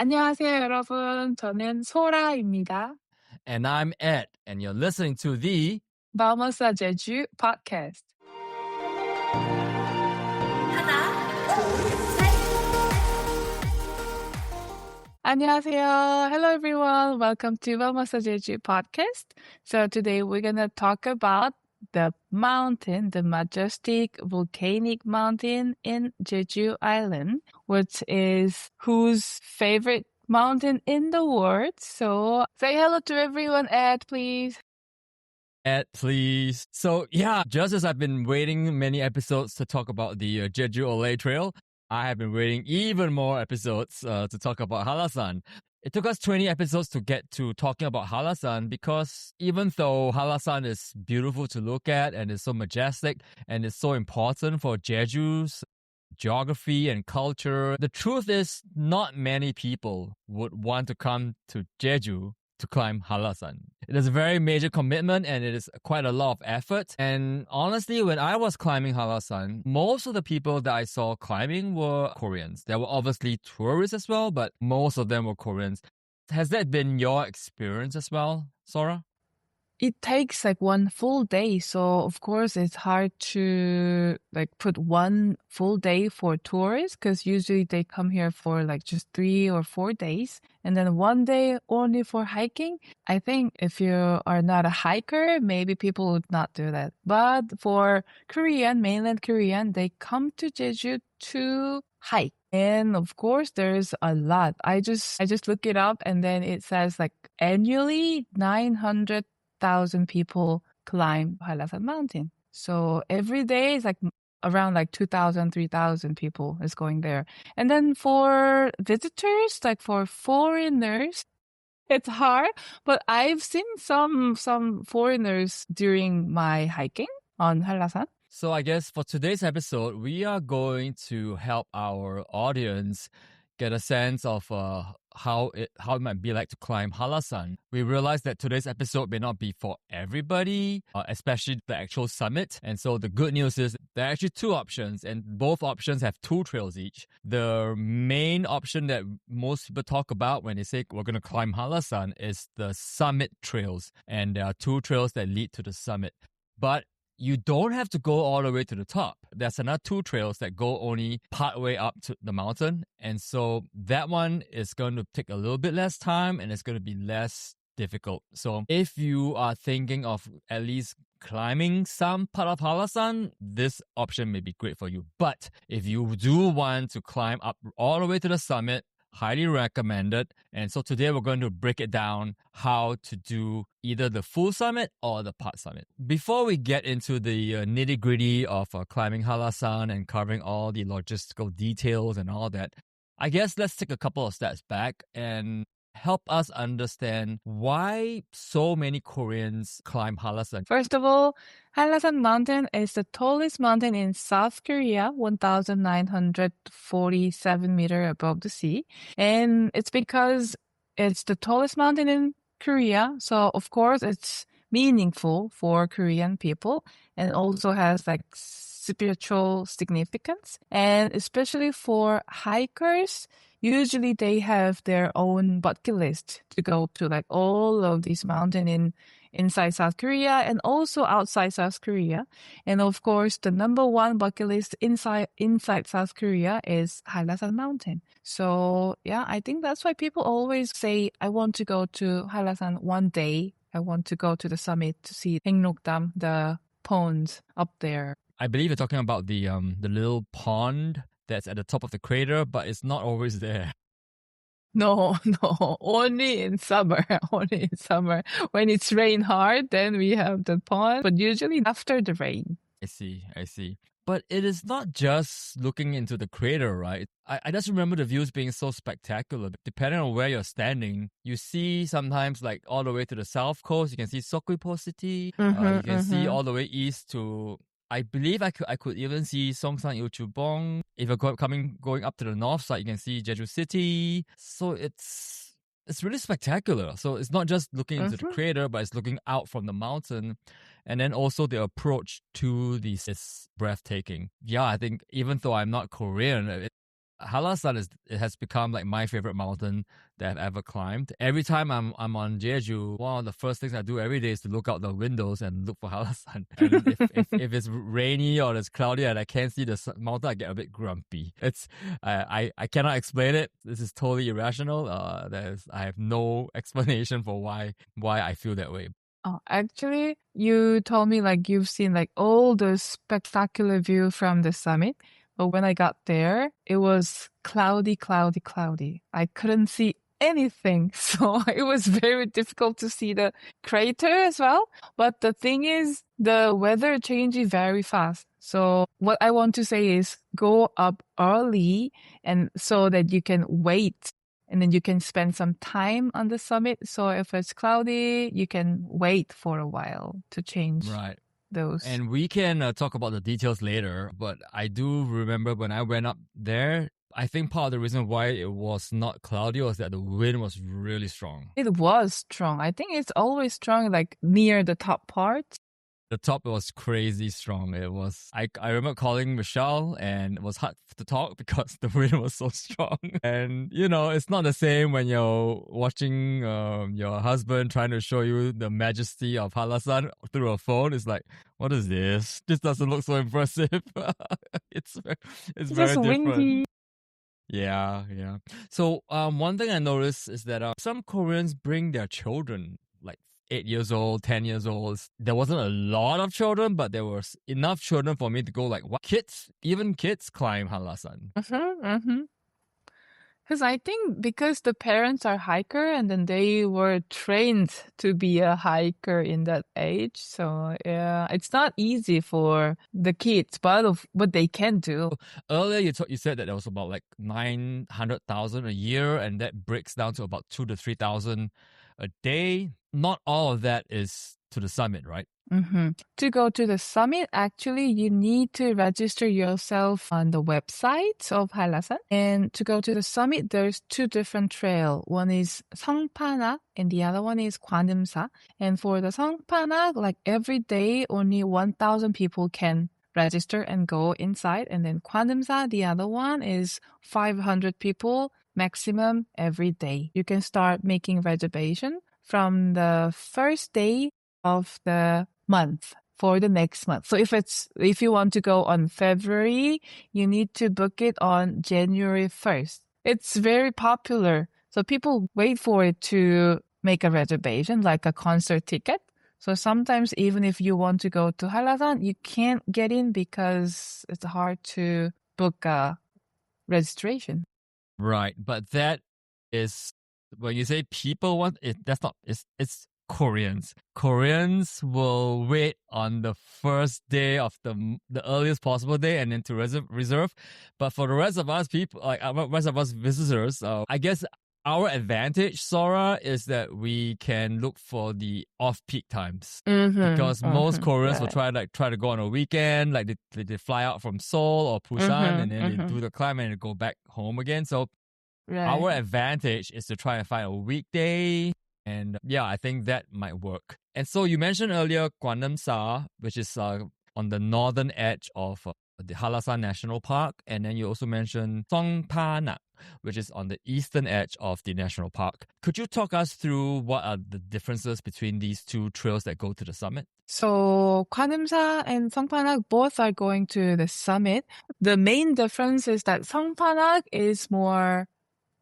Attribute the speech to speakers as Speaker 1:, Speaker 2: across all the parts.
Speaker 1: 안녕하세요, 여러분. 저는 소라입니다.
Speaker 2: And I'm Ed, and you're listening to the
Speaker 1: Gwaneumsa Jeju podcast. 안녕하세요. Hello, everyone. Welcome to Gwaneumsa Jeju podcast. So today we're gonna talk about the mountain, the majestic volcanic mountain in Jeju Island, which is whose favorite mountain in the world. So say hello to everyone, Ed, please.
Speaker 2: Ed, please. So yeah, just as I've been waiting many episodes to talk about the Jeju Olay Trail, I have been waiting even more episodes to talk about Hallasan. It took us 20 episodes to get to talking about Hallasan because even though Hallasan is beautiful to look at and is so majestic and is so important for Jeju's geography and culture, the truth is not many people would want to come to Jeju to climb Hallasan. It is a very major commitment and it is quite a lot of effort. And honestly, when I was climbing Hallasan, most of the people that I saw climbing were Koreans. There were obviously tourists as well, but most of them were Koreans. Has that been your experience as well, Sora?
Speaker 1: It takes like one full day, so of course it's hard to like put one full day for tourists because usually they come here for like just 3 or 4 days, and then one day only for hiking. I think if you are not a hiker, maybe people would not do that. But for mainland Korean, they come to Jeju to hike. And of course, there's a lot. I just look it up, and then it says like annually 900,000 people climb Hallasan Mountain. So every day is like around like 2,000, 3,000 people is going there. And then for visitors, like for foreigners, it's hard. But I've seen some foreigners during my hiking on Hallasan.
Speaker 2: So I guess for today's episode, we are going to help our audience get a sense of how it might be like to climb Hallasan. We realize that today's episode may not be for everybody, especially the actual summit. And so the good news is there are actually two options, and both options have 2 trails each. The main option that most people talk about when they say we're going to climb Hallasan is the summit trails, and there are 2 trails that lead to the summit. But you don't have to go all the way to the top. There's another 2 trails that go only part way up to the mountain. And so that one is going to take a little bit less time and it's going to be less difficult. So if you are thinking of at least climbing some part of Hallasan, this option may be great for you. But if you do want to climb up all the way to the summit, highly recommended. And so today we're going to break it down how to do either the full summit or the part summit. Before we get into the nitty-gritty of climbing Hallasan and covering all the logistical details and all that, I guess let's take a couple of steps back and help us understand why so many Koreans climb Hallasan.
Speaker 1: First of all, Hallasan Mountain is the tallest mountain in South Korea, 1,947 meters above the sea. And it's because it's the tallest mountain in Korea. So, of course, it's meaningful for Korean people and also has like spiritual significance. And especially for hikers, usually they have their own bucket list to go to like all of these mountains inside South Korea and also outside South Korea. And of course, the number one bucket list inside South Korea is Hallasan Mountain. So yeah, I think that's why people always say, I want to go to Hallasan one day. I want to go to the summit to see Haenokdam, the ponds up there.
Speaker 2: I believe you're talking about the little pond that's at the top of the crater, but it's not always there.
Speaker 1: No, only in summer. Only in summer. When it's rain hard, then we have the pond, but usually after the rain.
Speaker 2: I see. But it is not just looking into the crater, right? I just remember the views being so spectacular. Depending on where you're standing, you see sometimes like all the way to the south coast, you can see Seogwipo City. You can see all the way east to, I believe I could even see Songsan Ilchubong. If you're going up to the north side, you can see Jeju City. So it's really spectacular. So it's not just looking into the crater, but it's looking out from the mountain. And then also the approach to this is breathtaking. Yeah, I think even though I'm not Korean, Hallasan it has become like my favorite mountain that I've ever climbed. Every time I'm on Jeju, one of the first things I do every day is to look out the windows and look for Hallasan. And if it's rainy or it's cloudy and I can't see the mountain, I get a bit grumpy. I cannot explain it. This is totally irrational. I have no explanation for why I feel that way.
Speaker 1: Oh, actually, you told me like you've seen like all the spectacular view from the summit. But when I got there, it was cloudy, cloudy, cloudy. I couldn't see anything. So it was very difficult to see the crater as well. But the thing is, the weather changes very fast. So what I want to say is go up early and so that you can wait and then you can spend some time on the summit. So if it's cloudy, you can wait for a while to change those.
Speaker 2: And we can talk about the details later, but I do remember when I went up there, I think part of the reason why it was not cloudy was that the wind was really strong.
Speaker 1: It was strong. I think it's always strong, like near the top part.
Speaker 2: The top was crazy strong. It was, I remember calling Michelle and it was hard to talk because the wind was so strong. And, you know, it's not the same when you're watching your husband trying to show you the majesty of Hallasan through a phone. It's like, what is this? This doesn't look so impressive. it's very
Speaker 1: Just
Speaker 2: different.
Speaker 1: windy.
Speaker 2: Yeah. So one thing I noticed is that some Koreans bring their children, like 8 years old, 10 years old. There wasn't a lot of children, but there was enough children for me to go like, what? Even kids climb Hallasan.
Speaker 1: Because I think because the parents are hiker and then they were trained to be a hiker in that age. So yeah, it's not easy for the kids, but of what they can do.
Speaker 2: Earlier, you said that there was about like 900,000 a year, and that breaks down to about 2,000 to 3,000 a day. Not all of that is to the summit, right?
Speaker 1: To go to the summit, actually, you need to register yourself on the website of Hallasan. And to go to the summit, there's two different trails. One is Seongpanak and the other one is Gwaneumsa. And for the Seongpanak, like every day, only 1,000 people can register and go inside. And then Gwaneumsa, the other one is 500 people maximum every day. You can start making reservation from the first day of the month for the next month. So if you want to go on February, you need to book it on January 1st. It's very popular. So people wait for it to make a reservation, like a concert ticket. So sometimes even if you want to go to Hallasan, you can't get in because it's hard to book a registration.
Speaker 2: Right. But that is, when you say people want it, that's not, it's Koreans. Koreans will wait on the first day of the earliest possible day and then to reserve. But for the rest of us people, like rest of us visitors, I guess our advantage, Sora, is that we can look for the off-peak times because most Koreans will try to go on a weekend, like they fly out from Seoul or Busan and then they do the climb and they go back home again. So our advantage is to try and find a weekday. And yeah, I think that might work. And so you mentioned earlier Gwaneumsa, which is on the northern edge of the Hallasan National Park. And then you also mentioned Seongpanak, which is on the eastern edge of the national park. Could you talk us through what are the differences between these two trails that go to the summit?
Speaker 1: So Gwaneumsa and Seongpanak both are going to the summit. The main difference is that Seongpanak is more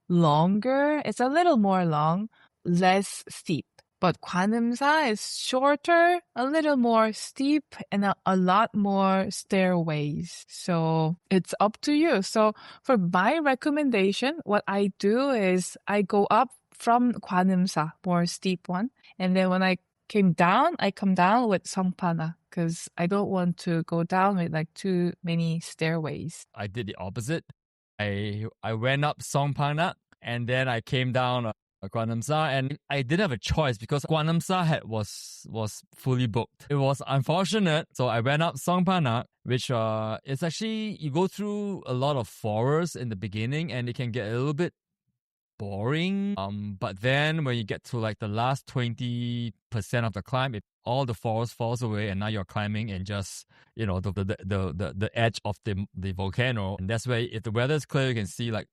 Speaker 1: longer. It's a little more long, less steep. But Gwaneumsa is shorter, a little more steep, and a lot more stairways. So it's up to you. So for my recommendation, what I do is I go up from Gwaneumsa, more steep one. And then when I come down with Seongpanak because I don't want to go down with like too many stairways.
Speaker 2: I did the opposite. I went up Seongpanak and then I came down Gwaneumsa, and I didn't have a choice because Gwaneumsa was fully booked. It was unfortunate, so I went up Seongpanak, which it's actually, you go through a lot of forests in the beginning and it can get a little bit boring. But then when you get to like the last 20% of the climb, all the forest falls away, and now you're climbing and just the edge of the volcano, and that's where if the weather is clear, you can see like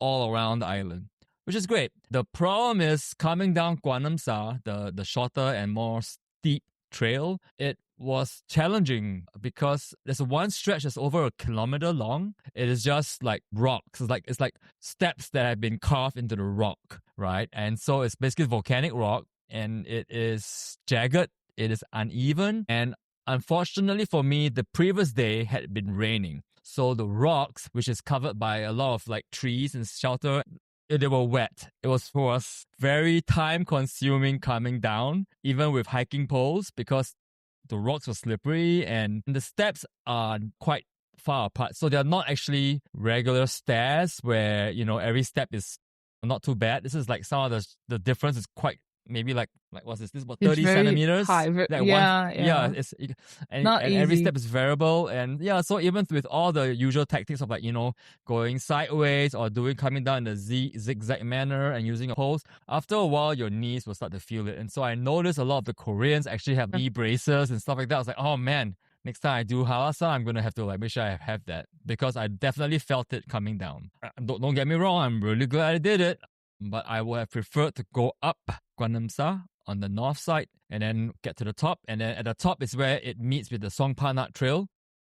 Speaker 2: all around the island, which is great. The problem is coming down Gwaneumsa, the shorter and more steep trail. It was challenging because there's one stretch that's over a kilometer long. It is just like rocks. It's like steps that have been carved into the rock, right? And so it's basically volcanic rock, and it is jagged. It is uneven, and unfortunately for me, the previous day had been raining. So the rocks, which is covered by a lot of like trees and shelter, they were wet. It was for us very time consuming coming down, even with hiking poles, because the rocks were slippery and the steps are quite far apart. So they're not actually regular stairs where, every step is not too bad. This is like some of the difference is quite maybe like what's this? This is about
Speaker 1: It's
Speaker 2: 30
Speaker 1: very
Speaker 2: centimeters.
Speaker 1: high. Yeah.
Speaker 2: It's
Speaker 1: Not
Speaker 2: and every
Speaker 1: easy.
Speaker 2: step is variable, and yeah. So even with all the usual tactics of like going sideways or coming down in the zigzag manner and using a pose, after a while your knees will start to feel it. And so I noticed a lot of the Koreans actually have knee braces and stuff like that. I was like, oh man, next time I do Hallasan, I'm gonna have to like make sure I have that, because I definitely felt it coming down. Don't get me wrong, I'm really glad I did it, but I would have preferred to go up Gwaneumsa on the north side and then get to the top, and then at the top is where it meets with the Seongpanak trail,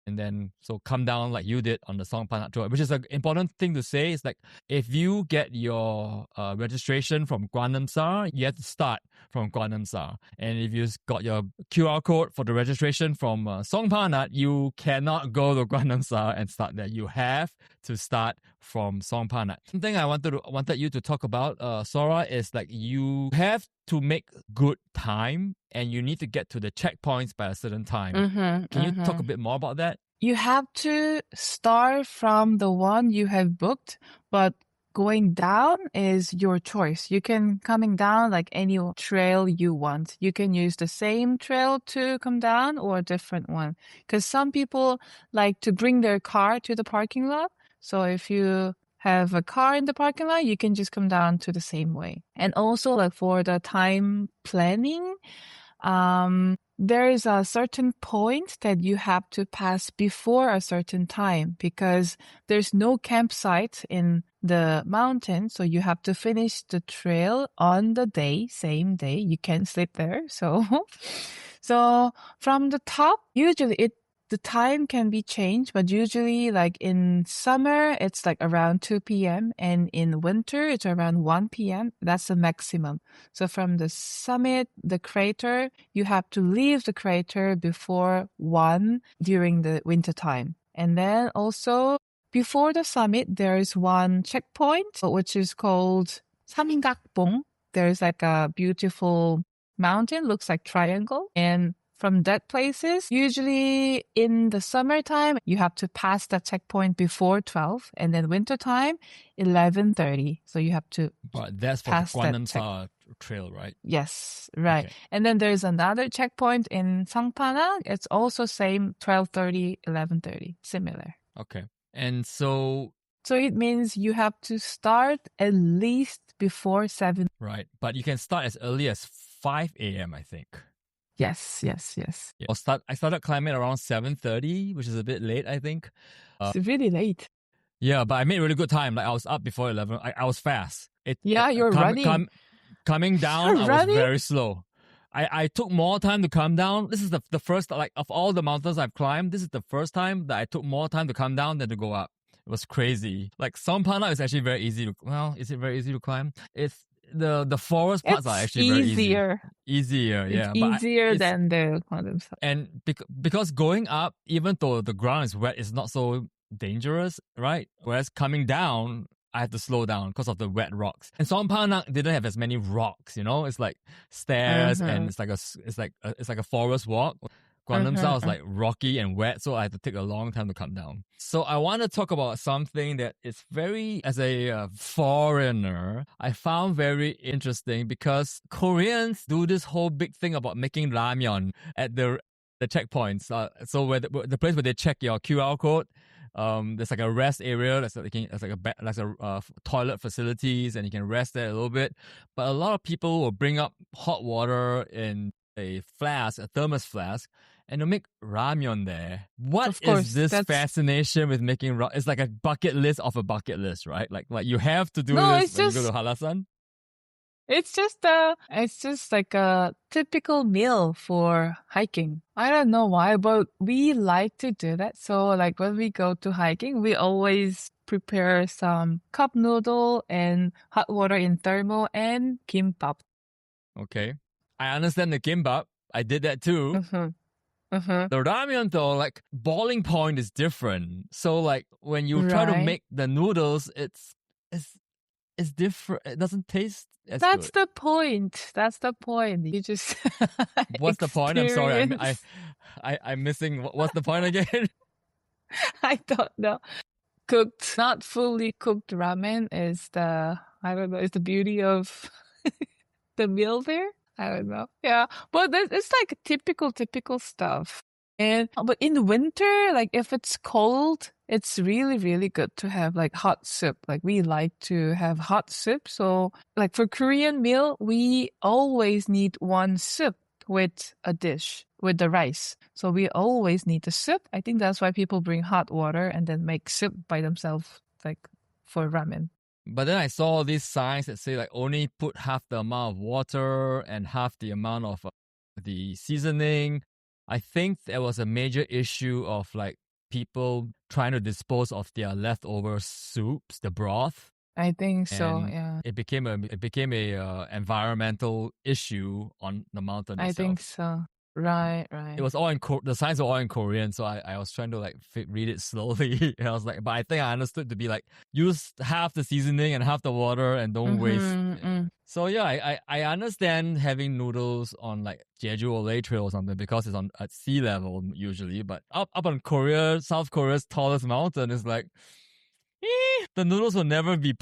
Speaker 2: and then so come down like you did on the Seongpanak trail, which is an important thing to say. It's like if you get your registration from Gwaneumsa, you have to start from Gwaneumsa, and if you got your QR code for the registration from Seongpanak, you cannot go to Gwaneumsa and start there. You have to start from Seongpanak. Something I wanted you to talk about, Sora, is like you have to make good time, and you need to get to the checkpoints by a certain time. Can you talk a bit more about that?
Speaker 1: You have to start from the one you have booked, but going down is your choice. You can coming down like any trail you want. You can use the same trail to come down or a different one. Because some people like to bring their car to the parking lot. So if you have a car in the parking lot, you can just come down to the same way. And also like for the time planning, there is a certain point that you have to pass before a certain time, because there's no campsite in the mountain. So you have to finish the trail on the same day. You can't sleep there. So from the top, usually the time can be changed, but usually like in summer, it's like around 2 p.m. and in winter, it's around 1 p.m. That's the maximum. So from the summit, the crater, you have to leave the crater before 1 during the winter time. And then also before the summit, there is one checkpoint, which is called 삼각봉. There's like a beautiful mountain, looks like triangle. And from that places, usually in the summertime, you have to pass that checkpoint before 12, and then wintertime, 11:30. So you have to
Speaker 2: But that's for the
Speaker 1: pass that
Speaker 2: Gwaneumsa trail, right?
Speaker 1: Yes, right.
Speaker 2: Okay.
Speaker 1: And then there's another checkpoint in Seongpanak. It's also same 12:30, 11:30, similar.
Speaker 2: Okay. And so
Speaker 1: it means you have to start at least before 7.
Speaker 2: right, but you can start as early as 5 a.m. I think.
Speaker 1: Yes.
Speaker 2: Yeah. I started climbing around 7:30, which is a bit late, I think.
Speaker 1: It's really late.
Speaker 2: Yeah, but I made really good time. Like I was up before 11. I was fast.
Speaker 1: You're running.
Speaker 2: Coming down,
Speaker 1: You're
Speaker 2: I was
Speaker 1: running?
Speaker 2: very slow. I took more time to come down. This is the first, like, of all the mountains I've climbed, this is the first time that I took more time to come down than to go up. It was crazy. Like, Seongpanak is actually very easy to, is it very easy to climb? It's, the forest parts are actually very easy. Easier, yeah.
Speaker 1: It's easier than the Gwaneumsa.
Speaker 2: And because going up, even though the ground is wet, is not so dangerous, right? Whereas coming down, I had to slow down because of the wet rocks. And Seongpanak didn't have as many rocks, It's like stairs and it's like a forest walk. Gwaneumsa was like rocky and wet, so I had to take a long time to come down. So I want to talk about something that is very, as a foreigner, I found very interesting, because Koreans do this whole big thing about making ramyeon at the checkpoints. So where the place where they check your QR code, There's like a rest area. That's toilet facilities, and you can rest there a little bit. But a lot of people will bring up hot water in a flask, a thermos flask, and they'll make ramyeon there. What
Speaker 1: Of
Speaker 2: is
Speaker 1: course,
Speaker 2: this
Speaker 1: that's
Speaker 2: fascination with making It's like a bucket list of a bucket list, right? Like you have to do
Speaker 1: no,
Speaker 2: this when you go to Hallasan.
Speaker 1: it's just like a typical meal for hiking. I don't know why, but we like to do that. So like when we go to hiking, we always prepare some cup noodle and hot water in thermo and kimbap.
Speaker 2: Okay. I understand the kimbap. I did that too.
Speaker 1: Uh-huh. Uh-huh.
Speaker 2: The ramyeon though, like boiling point is different. So like when you try to
Speaker 1: Right.
Speaker 2: make the noodles, it's different. It doesn't taste as
Speaker 1: That's
Speaker 2: good.
Speaker 1: the point. That's the point. You just
Speaker 2: What's the point? I'm sorry.
Speaker 1: experience.
Speaker 2: I'm missing. What's the point again?
Speaker 1: I don't know. Cooked, not fully cooked ramen is I don't know, is the beauty of the meal there. I don't know. Yeah, but it's like typical stuff. But in the winter, like if it's cold, it's really good to have like hot soup. Like we like to have hot soup. So like for Korean meal, we always need one soup with a dish with the rice. So we always need the soup. I think that's why people bring hot water and then make soup by themselves, like for ramen.
Speaker 2: But then I saw these signs that say like only put half the amount of water and half the amount of the seasoning. I think there was a major issue of like people trying to dispose of their leftover soups, the broth,
Speaker 1: I think so.
Speaker 2: and
Speaker 1: Yeah,
Speaker 2: it became a environmental issue on the mountain
Speaker 1: I think
Speaker 2: itself.
Speaker 1: so. Right,
Speaker 2: It
Speaker 1: right.
Speaker 2: was all in the signs were all in Korean, so I was trying to like read it slowly, and I was like, but I think I understood to be like use half the seasoning and half the water and don't waste.
Speaker 1: Mm-hmm.
Speaker 2: So yeah, I understand having noodles on like Jeju or Lei Trail or something because it's on at sea level usually, but up on South Korea's tallest mountain is like, the noodles will never be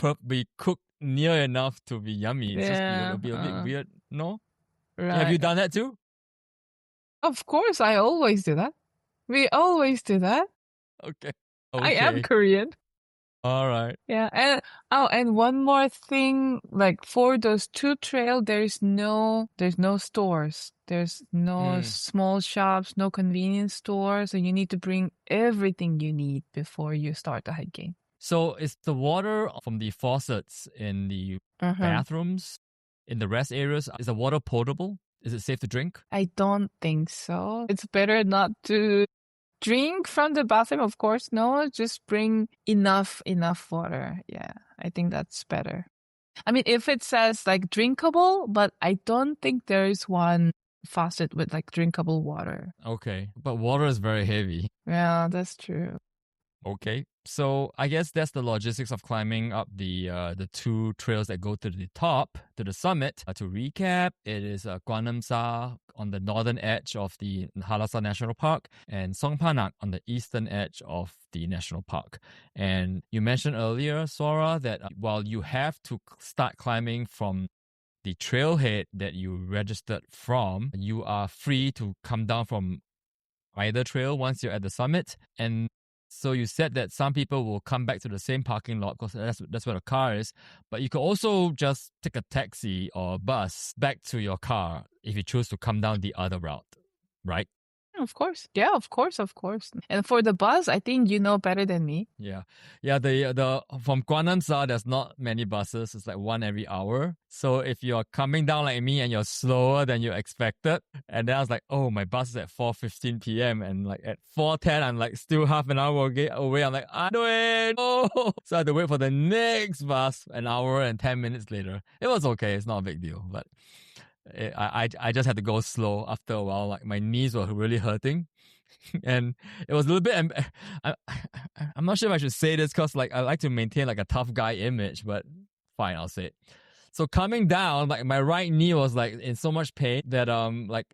Speaker 2: cooked near enough to be yummy. It'll
Speaker 1: Yeah.
Speaker 2: be a bit weird. No, have you
Speaker 1: Right.
Speaker 2: done that too?
Speaker 1: Of course, I always do that. We always do that.
Speaker 2: Okay,
Speaker 1: I am
Speaker 2: okay,
Speaker 1: Korean.
Speaker 2: all right.
Speaker 1: Yeah, and one more thing, like for those two trail, there's no stores. There's no
Speaker 2: Mm.
Speaker 1: small shops, no convenience stores, so you need to bring everything you need before you start the hiking.
Speaker 2: So is the water from the faucets in the
Speaker 1: Uh-huh.
Speaker 2: bathrooms, in the rest areas, is the water potable? Is it safe to drink?
Speaker 1: I don't think so. It's better not to drink from the bathroom, of course. No, just bring enough water. Yeah, I think that's better. I mean, if it says like drinkable, but I don't think there is one faucet with like drinkable water.
Speaker 2: Okay, but water is very heavy.
Speaker 1: Yeah, that's true.
Speaker 2: Okay, so I guess that's the logistics of climbing up the two trails that go to the top, to the summit. To recap, it is Gwaneumsa on the northern edge of the Hallasan National Park and Seongpanak on the eastern edge of the national park. And you mentioned earlier, Sora, that while you have to start climbing from the trailhead that you registered from, you are free to come down from either trail once you're at the summit. And so you said that some people will come back to the same parking lot because that's where the car is. But you could also just take a taxi or a bus back to your car if you choose to come down the other route, right?
Speaker 1: Of course. Yeah, of course. And for the bus, I think you know better than me.
Speaker 2: Yeah. The from Gwaneumsa, there's not many buses. It's like one every hour. So if you're coming down like me and you're slower than you expected, and then I was like, oh, my bus is at 4:15 p.m. and like at 4:10, I'm like still half an hour away. I'm like, I do it. Oh. So I had to wait for the next bus an hour and 10 minutes later. It was okay. It's not a big deal, but I just had to go slow after a while. Like my knees were really hurting. And it was a little bit. I'm not sure if I should say this because like I like to maintain like a tough guy image, but fine, I'll say it. So coming down, like my right knee was like in so much pain that like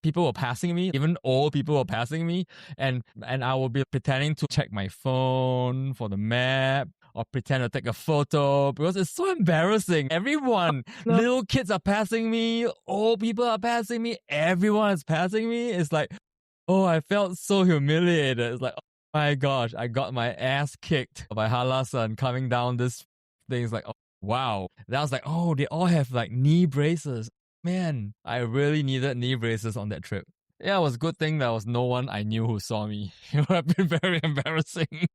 Speaker 2: people were passing me, even old people were passing me, and I will be pretending to check my phone for the map or pretend to take a photo because it's so embarrassing. Everyone,
Speaker 1: No.
Speaker 2: little kids are passing me, old people are passing me, everyone is passing me. It's like, oh, I felt so humiliated. It's like, oh My gosh, I got my ass kicked by Hallasan coming down this thing. It's like, oh, wow. That was like, oh, they all have like knee braces. Man, I really needed knee braces on that trip. Yeah, it was a good thing there was no one I knew who saw me. It would have been very embarrassing.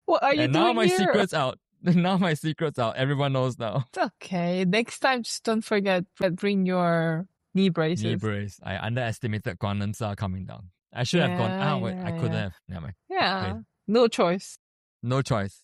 Speaker 1: What are you
Speaker 2: And now
Speaker 1: doing
Speaker 2: my
Speaker 1: here?
Speaker 2: secret's out. Now my secret's out. Everyone knows now.
Speaker 1: It's okay. Next time, just don't forget, bring your knee
Speaker 2: Knee
Speaker 1: braces.
Speaker 2: brace. I underestimated Gwaneumsa coming down. I should have gone,
Speaker 1: Yeah,
Speaker 2: wait, I couldn't
Speaker 1: yeah.
Speaker 2: have. Never mind.
Speaker 1: Yeah,
Speaker 2: Okay,
Speaker 1: no choice.
Speaker 2: no choice.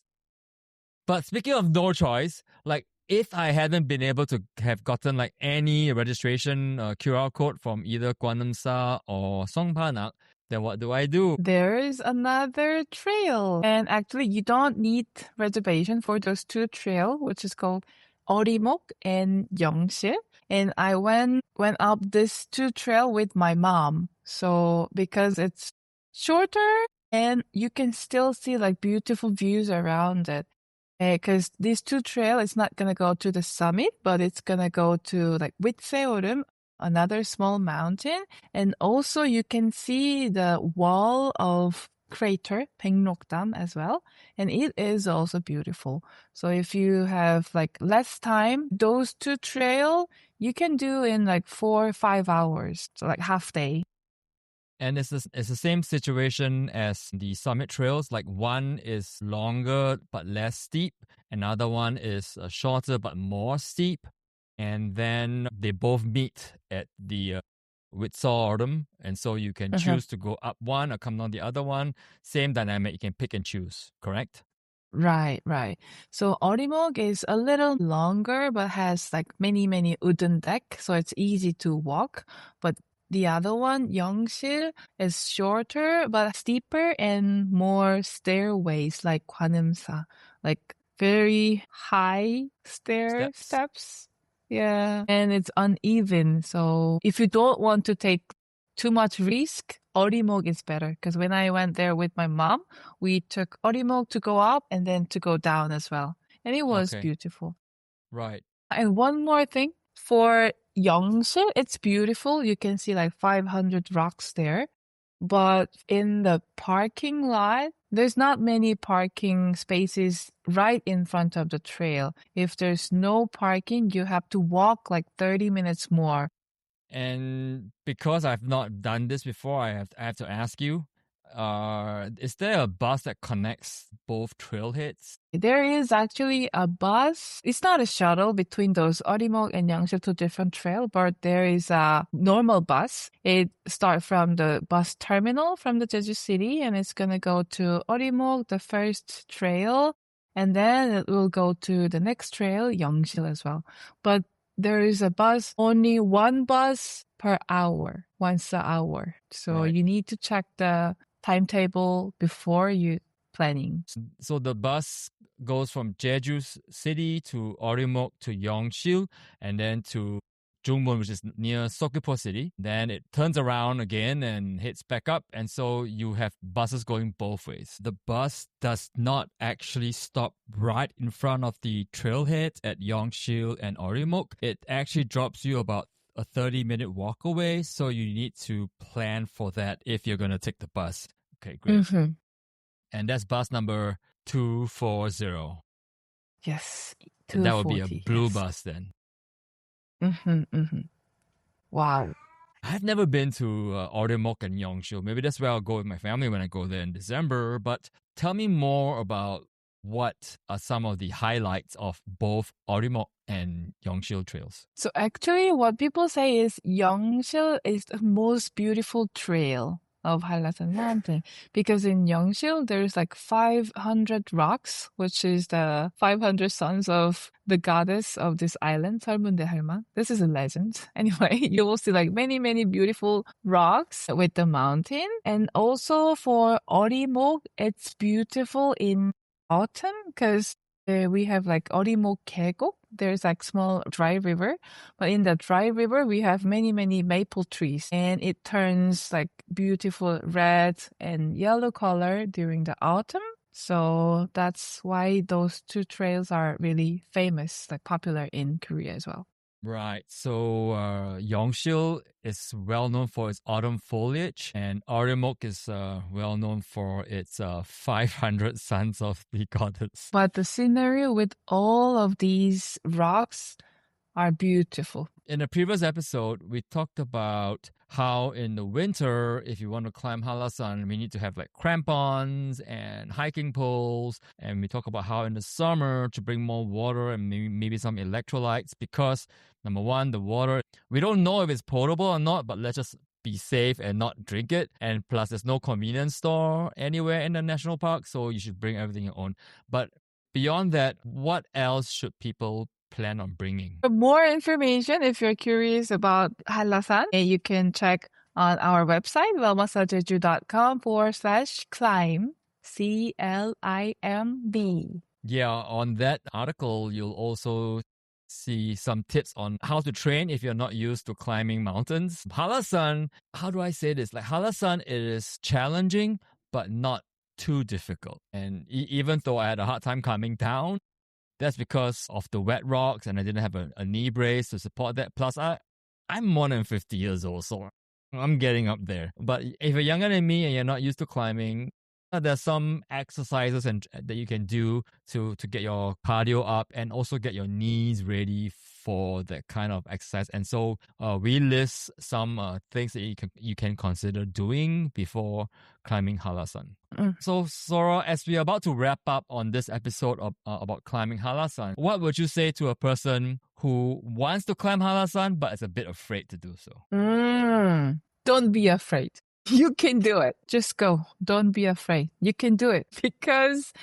Speaker 2: But speaking of no choice, like if I hadn't been able to have gotten like any registration QR code from either Gwaneumsa or Seongpanak, then what do I do?
Speaker 1: There is another trail. And actually, you don't need reservation for those two trail, which is called Eorimok and Yeongsil. And I went up this two trail with my mom. So because it's shorter and you can still see like beautiful views around it. Because these two trail is not gonna go to the summit, but it's gonna go to like Seorim, another small mountain, and also you can see the wall of crater Baeknokdam as well, and it is also beautiful. So if you have like less time, those two trail you can do in like 4 or 5 hours, so like half day.
Speaker 2: And it's the same situation as the summit trails. Like one is longer but less steep. Another one is shorter but more steep. And then they both meet at the Seorim. And so you can
Speaker 1: Uh-huh.
Speaker 2: choose to go up one or come down the other one. Same dynamic. You can pick and choose, correct?
Speaker 1: Right, right. So Eorimok is a little longer, but has like many wooden deck, so it's easy to walk. But the other one, Yeongsil, is shorter but steeper and more stairways like Gwaneumsa, like very high
Speaker 2: Steps.
Speaker 1: steps. Yeah, and it's uneven. So if you don't want to take too much risk, Eorimok is better. Because when I went there with my mom, we took Eorimok to go up and then to go down as well. And it was
Speaker 2: Okay.
Speaker 1: beautiful.
Speaker 2: Right.
Speaker 1: And one more thing, for Yeongsil, it's beautiful. You can see like 500 rocks there. But in the parking lot, there's not many parking spaces right in front of the trail. If there's no parking, you have to walk like 30 minutes more.
Speaker 2: And because I've not done this before, I have to ask you, is there a bus that connects both trailheads?
Speaker 1: There is actually a bus. It's not a shuttle between those Eorimok and Yeongsil to different trail, but there is a normal bus. It starts from the bus terminal from the Jeju city, and it's gonna go to Eorimok, the first trail, and then it will go to the next trail, Yeongsil as well. But there is a bus, only one bus per hour, once an hour. So
Speaker 2: Right.
Speaker 1: you need to check the timetable before you planning.
Speaker 2: So the bus goes from Jeju City to Eorimok to Yeongsil and then to Jungmun, which is near Seogwipo City. Then it turns around again and hits back up. And so you have buses going both ways. The bus does not actually stop right in front of the trailhead at Yeongsil and Eorimok. It actually drops you about a 30-minute walk away. So you need to plan for that if you're going to take the bus. Okay, great.
Speaker 1: Mm-hmm.
Speaker 2: And that's bus number 240.
Speaker 1: Yes,
Speaker 2: And that would be a
Speaker 1: 240.
Speaker 2: blue
Speaker 1: Yes.
Speaker 2: bus then.
Speaker 1: Wow.
Speaker 2: I've never been to Eorimok and Yeongsil. Maybe that's where I'll go with my family when I go there in December. But tell me more about what are some of the highlights of both Eorimok and Yeongsil trails.
Speaker 1: So actually, what people say is Yeongsil is the most beautiful trail of Hallasan Mountain, because in Yeongsil there's like 500 rocks, which is the 500 sons of the goddess of this island, 설문대 할망. This is a legend. Anyway, you will see like many beautiful rocks with the mountain. And also for Eorimok, it's beautiful in autumn because we have like Eorimok 계곡. There's like small dry river, but in the dry river we have many maple trees, and it turns like beautiful red and yellow color during the autumn. So that's why those two trails are really famous, like popular in Korea as well.
Speaker 2: Right. So Yeongsil is well known for its autumn foliage, and Eorimok is well known for its 500 Sons of the Goddess.
Speaker 1: But the scenery with all of these rocks are beautiful.
Speaker 2: In a previous episode, we talked about how in the winter, if you want to climb Hallasan, we need to have like crampons and hiking poles. And we talk about how in the summer to bring more water and maybe some electrolytes because number one, the water, we don't know if it's potable or not, but let's just be safe and not drink it. And plus, there's no convenience store anywhere in the national park, so you should bring everything your own. But beyond that, what else should people plan on bringing?
Speaker 1: For more information, if you're curious about Hallasan, you can check on our website, wellmassajeju.com/climb, CLIMB.
Speaker 2: Yeah, on that article, you'll also see some tips on how to train if you're not used to climbing mountains. Hallasan, how do I say this? Like Hallasan is challenging, but not too difficult. And even though I had a hard time climbing down, that's because of the wet rocks and I didn't have a knee brace to support that. Plus, I'm more than 50 years old, so I'm getting up there. But if you're younger than me and you're not used to climbing, there's some exercises that you can do to get your cardio up and also get your knees ready for that kind of exercise. And so we list some things that you can consider doing before climbing Hallasan. So Sora, as we're about to wrap up on this episode about climbing Hallasan, what would you say to a person who wants to climb Hallasan but is a bit afraid to do so?
Speaker 1: Don't be afraid. You can do it. Just go. Don't be afraid. You can do it because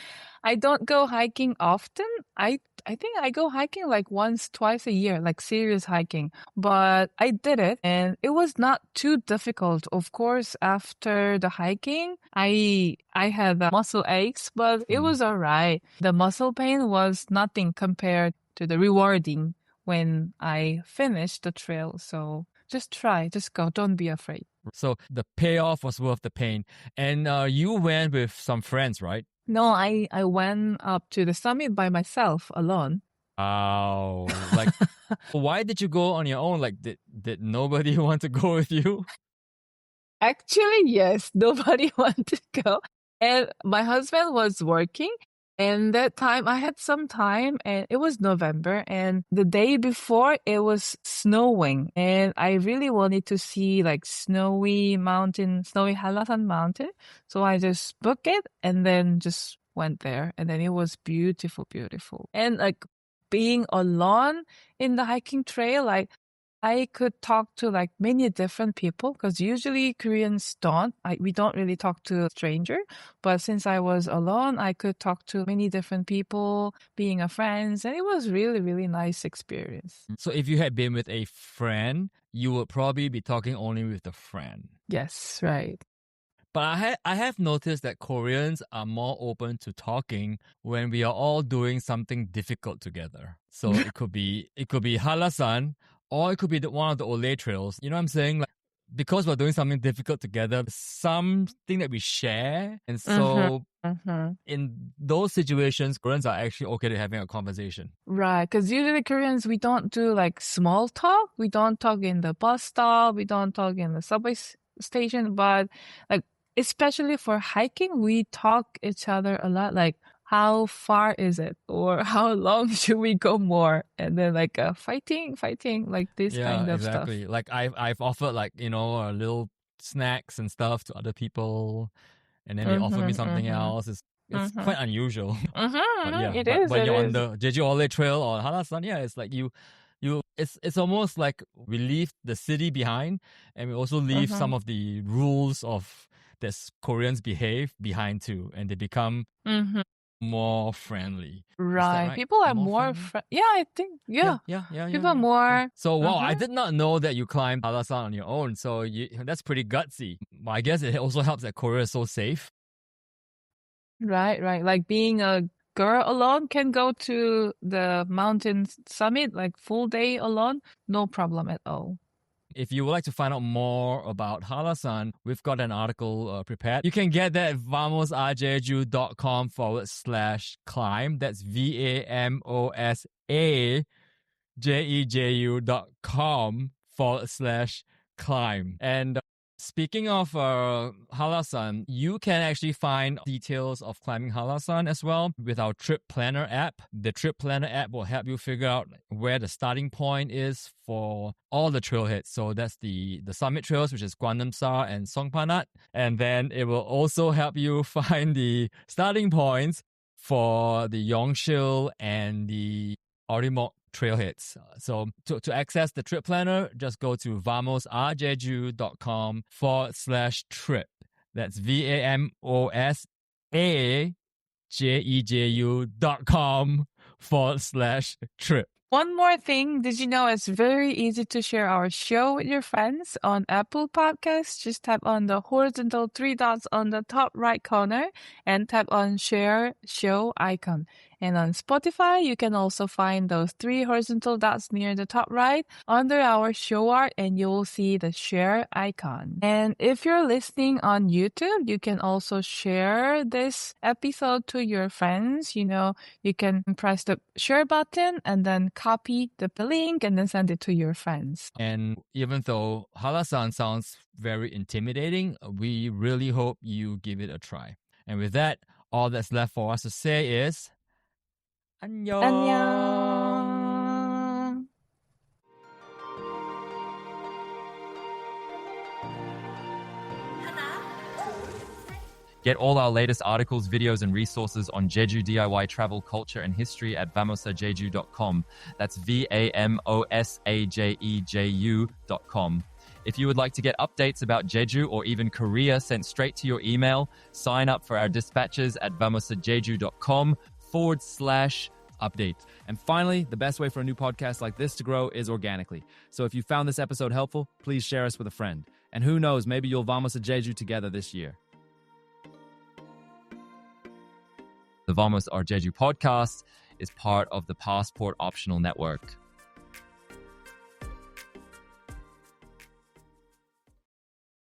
Speaker 1: I don't go hiking often. I think I go hiking like once, twice a year, like serious hiking. But I did it and it was not too difficult. Of course, after the hiking, I had muscle aches, but it was all right. The muscle pain was nothing compared to the rewarding when I finished the trail. So just try, just go. Don't be afraid.
Speaker 2: So the payoff was worth the pain. And you went with some friends, right?
Speaker 1: No, I went up to the summit by myself alone.
Speaker 2: Wow. Like, why did you go on your own? Like, did nobody want to go with you?
Speaker 1: Actually, yes, nobody wanted to go. And my husband was working. And that time I had some time and it was November and the day before it was snowing and I really wanted to see like snowy Hallasan mountain. So I just booked it and then just went there and then it was beautiful, beautiful. And like being alone in the hiking trail, like I could talk to like many different people because usually Koreans don't. We don't really talk to a stranger. But since I was alone, I could talk to many different people, being a friend. And it was really, really nice experience.
Speaker 2: So if you had been with a friend, you would probably be talking only with the friend.
Speaker 1: Yes, right.
Speaker 2: But I have noticed that Koreans are more open to talking when we are all doing something difficult together. So it could be Hallasan, or it could be one of the Olay trails. You know what I'm saying? Like, because we're doing something difficult together, something that we share. And so in those situations, Koreans are actually okay to having a conversation.
Speaker 1: Right. Because usually Koreans, we don't do like small talk. We don't talk in the bus stop. We don't talk in the subway station. But like, especially for hiking, we talk each other a lot. Like, how far is it? Or how long should we go more? And then like fighting, like this kind of stuff.
Speaker 2: Like I've offered like, you know, little snacks and stuff to other people. And then they offer me something else. It's quite unusual. When you're on the Jeju Olay Trail or Hallasan, it's like it's almost like we leave the city behind and we also leave some of the rules of that Koreans behave behind too, and they become more friendly.
Speaker 1: Right. People are more yeah, I think. Yeah. People are more.
Speaker 2: So, wow, I did not know that you climbed Hallasan on your own. So, that's pretty gutsy. But I guess it also helps that Korea is so safe.
Speaker 1: Right. Like being a girl alone can go to the mountain summit, like full day alone, no problem at all.
Speaker 2: If you would like to find out more about Hallasan, we've got an article prepared. You can get that at vamosarjeju.com/climb. That's VAMOSA jeju.com/climb. And speaking of Hallasan, you can actually find details of climbing Hallasan as well with our trip planner app. The trip planner app will help you figure out where the starting point is for all the trailheads. So that's the summit trails, which is Gwaneumsa and Seongpanak. And then it will also help you find the starting points for the Yeongsil and the Eorimok trailheads. So to access the trip planner, just go to vamosarjeju.com/trip. That's VAMOSAJEJU.com/trip.
Speaker 1: One more thing, did you know it's very easy to share our show with your friends on Apple Podcasts? Just tap on the horizontal three dots on the top right corner and tap on share show icon. And on Spotify, you can also find those three horizontal dots near the top right under our show art, and you will see the share icon. And if you're listening on YouTube, you can also share this episode to your friends. You know, you can press the share button and then copy the link and then send it to your friends.
Speaker 2: And even though Hallasan sounds very intimidating, we really hope you give it a try. And with that, all that's left for us to say is 안녕.
Speaker 1: 안녕.
Speaker 2: Get all our latest articles, videos, and resources on Jeju DIY travel, culture, and history at vamosarjeju.com. That's VAMOSAJEJU.com. If you would like to get updates about Jeju or even Korea sent straight to your email, sign up for our dispatches at vamosarjeju.com/update. And finally, the best way for a new podcast like this to grow is organically. So if you found this episode helpful, please share us with a friend. And who knows, maybe you'll Vamos a Jeju together this year. The Vamos or Jeju podcast is part of the Passport Optional Network.